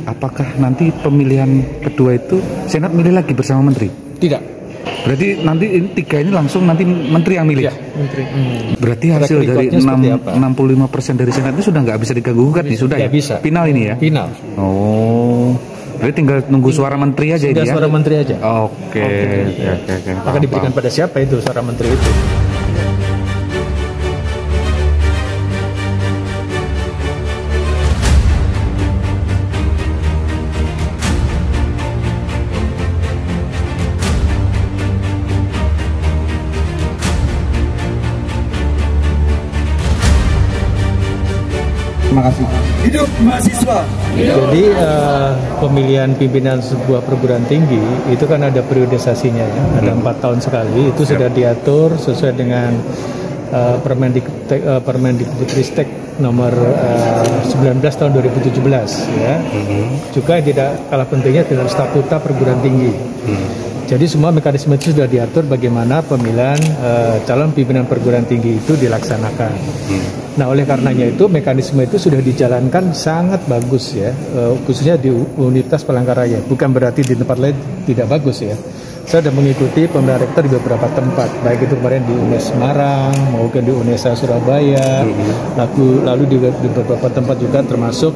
apakah nanti pemilihan kedua itu Senat milih lagi bersama Menteri? Tidak. Berarti nanti tiga ini langsung nanti Menteri yang milih? Ya, Menteri. Berarti hasil dari 65% dari Senat itu sudah nggak bisa diganggu gugat nih, sudah ya? Bisa. Final ini ya? Final. Oh, berarti tinggal nunggu suara Menteri aja ini ya? Suara Menteri aja. Oke. Akan diberikan pada siapa itu suara Menteri itu? Terima kasih. Hidup mahasiswa. Jadi pemilihan pimpinan sebuah perguruan tinggi itu kan ada periodisasinya ya, ada 4 tahun sekali. Itu sudah diatur sesuai dengan Permendikbudristek nomor 19 tahun 2017 ya. Juga tidak kalah pentingnya dengan statuta perguruan tinggi. Jadi semua mekanisme itu sudah diatur bagaimana pemilihan calon pimpinan perguruan tinggi itu dilaksanakan. Nah, oleh karenanya itu mekanisme itu sudah dijalankan sangat bagus ya, khususnya di Universitas Palangkaraya. Bukan berarti di tempat lain tidak bagus ya. Saya sudah mengikuti pemilihan rektor di beberapa tempat, baik itu kemarin di UNES Semarang maupun di UNESA Surabaya, lalu di beberapa tempat juga termasuk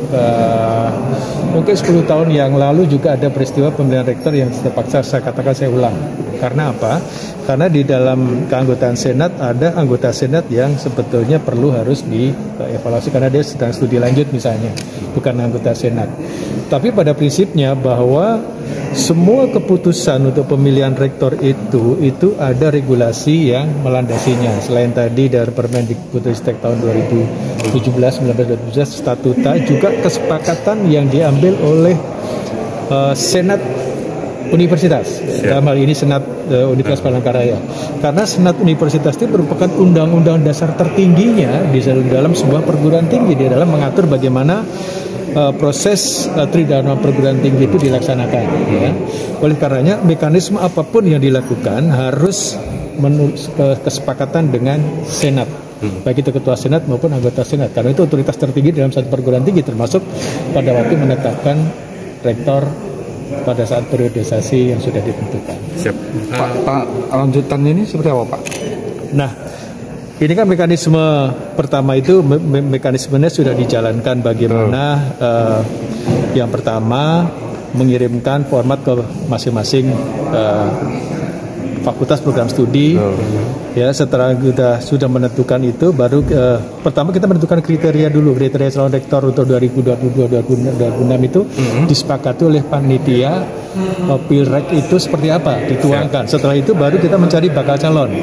mungkin 10 tahun yang lalu juga ada peristiwa pemilihan rektor yang terpaksa saya katakan saya ulang. Karena apa? Karena di dalam keanggotaan Senat ada anggota Senat yang sebetulnya perlu harus dievaluasi karena dia sedang studi lanjut misalnya, bukan anggota Senat. Tapi pada prinsipnya bahwa semua keputusan untuk pemilihan rektor itu ada regulasi yang melandasinya. Selain tadi dari Permendikbudristek tahun 2017 statuta, juga kesepakatan yang diambil oleh Senat Universitas, dalam hal ini Senat Universitas Palangkaraya. Karena Senat Universitas itu merupakan undang-undang dasar tertingginya di dalam sebuah perguruan tinggi, di dalam mengatur bagaimana proses tridharma perguruan tinggi itu dilaksanakan. Ya. Oleh karenanya mekanisme apapun yang dilakukan harus menurut kesepakatan dengan Senat, baik itu ketua Senat maupun anggota Senat. Karena itu otoritas tertinggi dalam satu perguruan tinggi, termasuk pada waktu menetapkan rektor pada saat periodisasi yang sudah ditentukan. Siap. Pak, lanjutannya ini seperti apa, Pak? Nah, ini kan mekanisme pertama itu mekanismenya sudah dijalankan bagaimana yang pertama mengirimkan format ke masing-masing fakultas program studi. Ya, setelah kita sudah menentukan itu, baru pertama kita menentukan kriteria dulu, kriteria calon rektor untuk 2022-2026 itu disepakati oleh panitia pilrek itu seperti apa dituangkan. Setelah itu baru kita mencari bakal calon.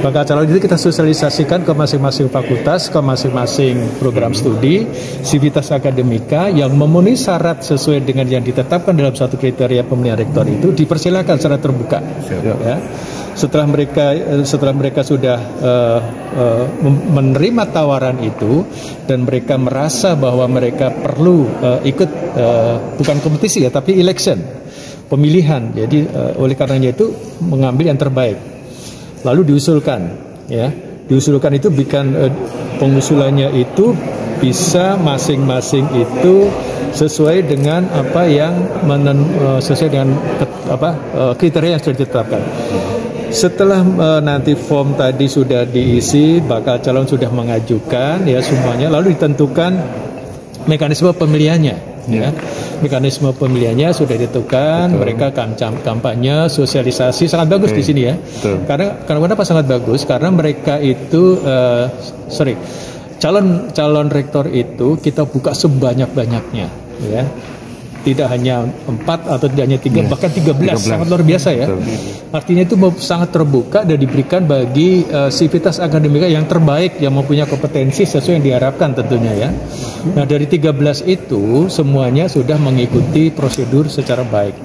Bakal calon itu kita sosialisasikan ke masing-masing fakultas, ke masing-masing program studi, sivitas akademika yang memenuhi syarat sesuai dengan yang ditetapkan dalam satu kriteria pemilihan rektor itu dipersilakan secara terbuka. Ya. Setelah mereka sudah menerima tawaran itu dan mereka merasa bahwa mereka perlu ikut bukan kompetisi ya, tapi election, pemilihan. Jadi oleh karenanya itu mengambil yang terbaik. Lalu diusulkan, ya. Diusulkan itu bukan pengusulannya itu bisa masing-masing itu sesuai dengan apa yang sesuai dengan kriteria yang sudah ditetapkan. Setelah nanti form tadi sudah diisi, bakal calon sudah mengajukan ya semuanya, lalu ditentukan mekanisme pemilihannya. Ya, mekanisme pemilihannya sudah ditentukan. Mereka kampanye, sosialisasi sangat bagus di sini ya. Karena kenapa sangat bagus? Karena mereka itu calon rektor itu kita buka sebanyak-banyaknya, ya. Tidak hanya 4 atau tidak hanya 3, bahkan 13, sangat luar biasa ya. Artinya itu sangat terbuka dan diberikan bagi sivitas akademika yang terbaik, yang mempunyai kompetensi sesuai yang diharapkan tentunya ya. Nah, dari 13 itu semuanya sudah mengikuti prosedur secara baik.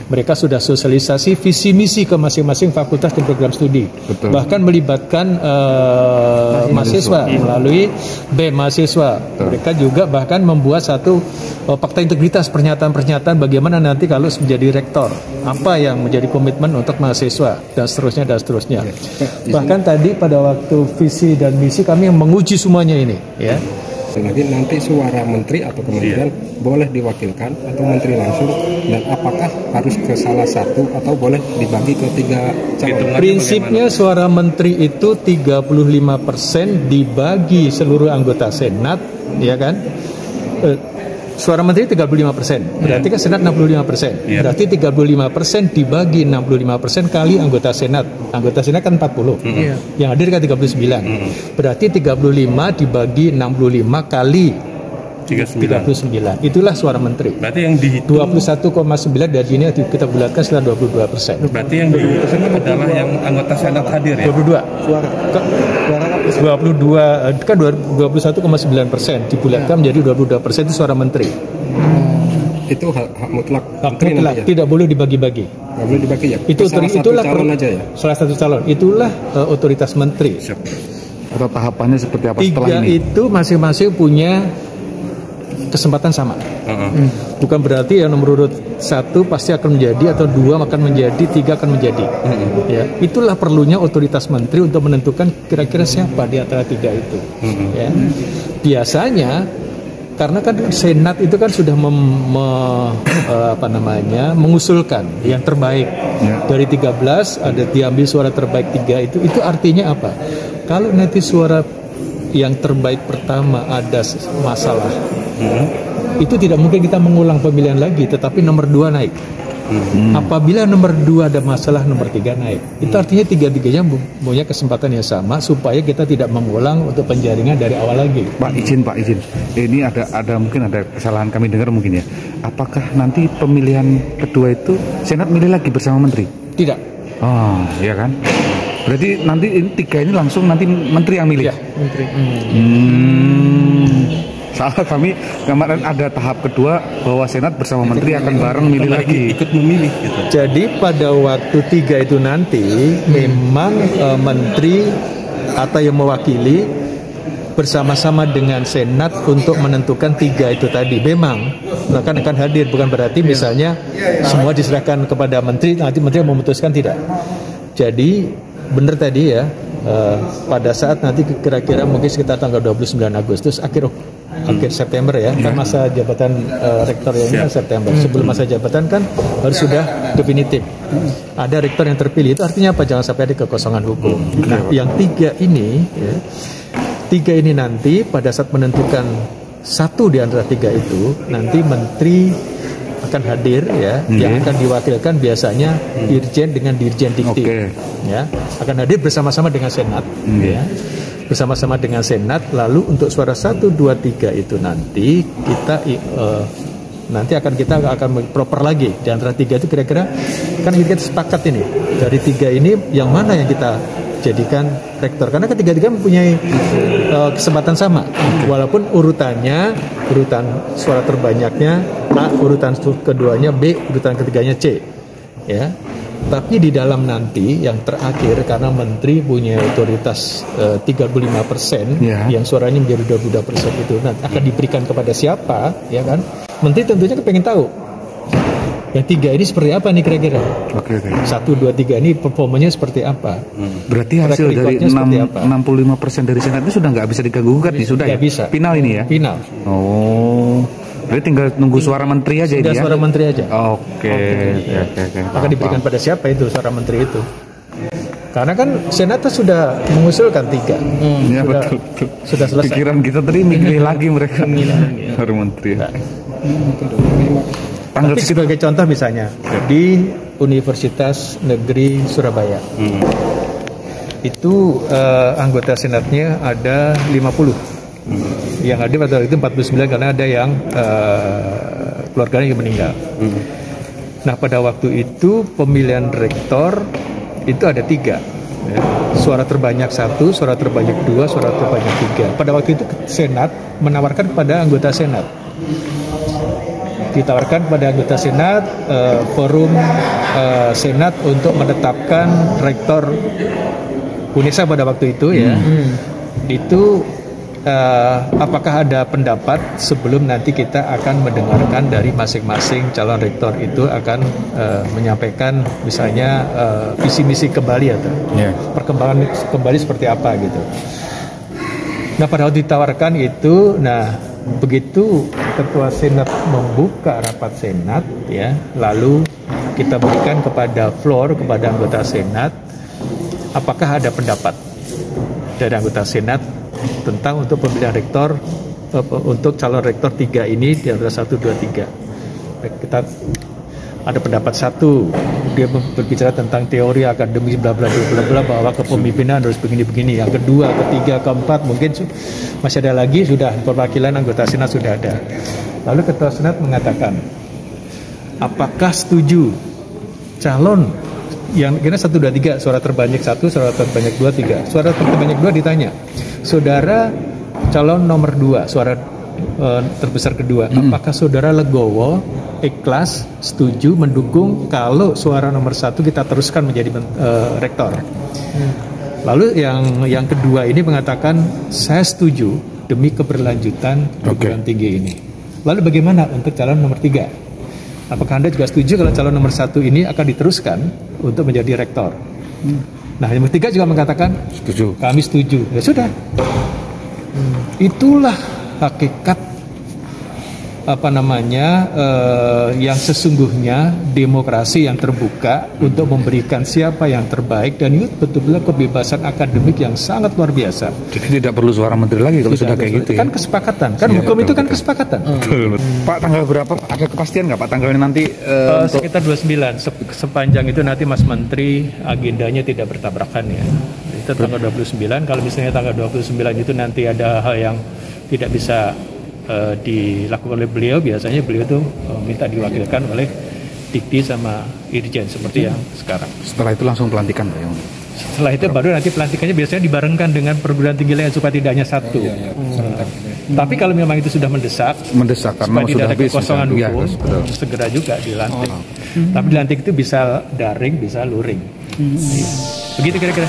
Mereka sudah sosialisasi visi misi ke masing-masing fakultas dan program studi. Bahkan melibatkan mahasiswa melalui BEM mahasiswa. Mereka juga bahkan membuat satu fakta integritas, pernyataan-pernyataan bagaimana nanti kalau menjadi rektor, apa yang menjadi komitmen untuk mahasiswa dan seterusnya dan seterusnya. Bahkan tadi pada waktu visi dan misi kami menguji semuanya ini, ya. lagi nanti suara menteri atau kementerian boleh diwakilkan atau menteri langsung, dan apakah harus ke salah satu atau boleh dibagi ke 3 calon? Prinsipnya suara menteri itu 35% dibagi seluruh anggota Senat, ya kan? Suara menteri 35%, berarti kan Senat 65%. Berarti 35% dibagi 65% kali anggota Senat. Anggota Senat kan 40. Yang hadir kan 39. Berarti 35 dibagi 65 kali 39. Itulah suara menteri. Berarti yang dihitung 21,9 dari ini kita bulatkan setelah 22%. Berarti yang dihitung adalah yang anggota Senat hadir ya? 22. Suara 22 kan 21,9%, dibulatkan menjadi 22% itu suara menteri. Itu hak mutlak Mutlak, tidak boleh dibagi-bagi. Nggak boleh dibagi ya? Itu itulah calon aja ya? Salah satu calon. Itulah otoritas menteri. Atau tahapannya seperti apa setelah 3 ini? itu masing-masing punya kesempatan sama. Bukan berarti yang nomor urut 1 pasti akan menjadi, atau 2 akan menjadi, 3 akan menjadi. Ya, itulah perlunya otoritas menteri untuk menentukan kira-kira siapa di antara 3 itu. Ya. Biasanya karena kan Senat itu kan sudah mengusulkan yang terbaik. Dari 13 ada diambil suara terbaik 3 itu artinya apa? Kalau nanti suara yang terbaik pertama ada masalah, itu tidak mungkin kita mengulang pemilihan lagi, tetapi nomor 2 naik. Apabila nomor 2 ada masalah, nomor 3 naik. Itu artinya 3-3-nya punya kesempatan yang sama supaya kita tidak mengulang untuk penjaringan dari awal lagi. Pak izin. Ini ada mungkin ada kesalahan kami dengar mungkin ya. Apakah nanti pemilihan kedua itu Senat milih lagi bersama menteri? Tidak. Oh, iya kan? Berarti nanti ini 3 ini langsung nanti menteri yang milih? Ya, menteri. Salah, kami kemarin ada tahap kedua bahwa Senat bersama menteri akan bareng milih lagi. Ikut memilih gitu. Jadi pada waktu 3 itu nanti memang menteri atau yang mewakili bersama-sama dengan Senat untuk menentukan 3 itu tadi. Memang akan hadir, bukan berarti misalnya semua diserahkan kepada menteri, nanti menteri memutuskan, tidak. Jadi benar tadi ya, pada saat nanti kira-kira mungkin sekitar tanggal 29 Agustus akhir September ya, kan masa jabatan rektor ini kan September. Sebelum masa jabatan kan harus sudah definitif. Ada rektor yang terpilih, itu artinya apa? Jangan sampai ada kekosongan hukum. Nah, yang 3 ini ya, 3 ini nanti pada saat menentukan 1 di antara 3 itu, nanti menteri akan hadir ya, yang akan diwakilkan biasanya dirjen dengan dirjen dikti, ya, akan hadir bersama-sama dengan Senat, ya, bersama-sama dengan Senat. Lalu untuk suara 1, 2, 3 itu nanti kita kita akan proper lagi di antara 3 itu, kira-kira kan kita sepakat ini dari 3 ini yang mana yang kita jadikan rektor, karena ketiga-tiga mempunyai kesempatan sama, walaupun urutan suara terbanyaknya A, urutan keduanya B, urutan ketiganya C, ya. Tapi di dalam nanti yang terakhir, karena menteri punya otoritas 35%, yang suaranya menjadi 22% itu nanti akan diberikan kepada siapa, ya kan? Menteri tentunya kepengen tahu yang 3 ini seperti apa nih kira-kira. 1, 2, 3 ini performanya seperti apa. Berarti hasil dari 65% dari Senat itu sudah nggak bisa diganggu-gugat, sudah ya? Bisa. Final ini ya? Final. Oh, berarti tinggal nunggu suara menteri aja ini ya? Suara menteri aja. Oke. Akan diberikan pada siapa itu suara menteri itu? Karena kan Senat sudah mengusulkan 3. Ya, betul. Sudah selesai. Pikiran kita tadi milih lagi mereka. Suara menteri. Tapi sebagai contoh misalnya di Universitas Negeri Surabaya, itu anggota Senatnya ada 50. Yang hadir pada itu 49 karena ada yang keluarganya yang meninggal. Nah, pada waktu itu pemilihan rektor itu ada 3. Ya. Suara terbanyak 1, suara terbanyak 2, suara terbanyak 3. Pada waktu itu Senat menawarkan kepada anggota Senat. Ditawarkan pada anggota Senat, forum Senat untuk menetapkan rektor UNESA pada waktu itu ya. Itu apakah ada pendapat sebelum nanti kita akan mendengarkan dari masing-masing calon rektor itu akan menyampaikan misalnya visi misi kembali atau perkembangan kembali seperti apa gitu. Nah pada waktu ditawarkan itu, nah begitu Ketua Senat membuka rapat Senat, ya, lalu kita berikan kepada floor, kepada anggota Senat, apakah ada pendapat dari anggota Senat tentang untuk pemilihan rektor, untuk calon rektor 3 ini di antara 1, 2, 3. Kita ada pendapat satu, dia berbicara tentang teori akademis bla bla bla bla bahwa kepemimpinan harus begini-begini. Yang kedua, ketiga, keempat mungkin masih ada lagi, sudah perwakilan anggota Senat sudah ada. Lalu Ketua Senat mengatakan, apakah setuju calon yang kira 1, 2, 3, suara terbanyak 1, suara terbanyak 2, 3. Suara terbanyak 2 ditanya, saudara calon nomor 2, suara terbesar kedua, apakah saudara legowo, ikhlas, setuju, mendukung kalau suara nomor 1 kita teruskan menjadi rektor? Lalu yang kedua ini mengatakan, saya setuju demi keberlanjutan perguruan tinggi ini. Lalu bagaimana untuk calon nomor 3? Apakah Anda juga setuju kalau calon nomor 1 ini akan diteruskan untuk menjadi rektor? Nah, yang ketiga juga mengatakan, Setuju. kami setuju. Ya sudah. Itulah hakikat yang sesungguhnya demokrasi yang terbuka untuk memberikan siapa yang terbaik, dan itu betul-betul kebebasan akademik yang sangat luar biasa. Jadi tidak perlu suara menteri lagi kalau sudah kayak gitu ya. Kan kesepakatan, kan hukum itu kan kesepakatan. Pak, tanggal berapa? Ada kepastian nggak Pak tanggalnya nanti? Sekitar 29. Sepanjang itu nanti Mas Menteri agendanya tidak bertabrakan ya. Itu tanggal 29. Kalau misalnya tanggal 29 itu nanti ada hal yang tidak bisa dilakukan oleh beliau, biasanya beliau tuh minta diwakilkan oleh Dikti sama Irjen seperti yang sekarang. Setelah itu langsung pelantikan Pak? Setelah itu baru nanti pelantikannya biasanya dibarengkan dengan perguruan tinggi lain supaya tidak hanya satu. Tapi kalau memang itu sudah mendesak karena supaya tidak sudah ada habis kekosongan misalnya. hukum, Iya, segera juga dilantik. Tapi dilantik itu bisa daring, bisa luring. Begitu kira-kira.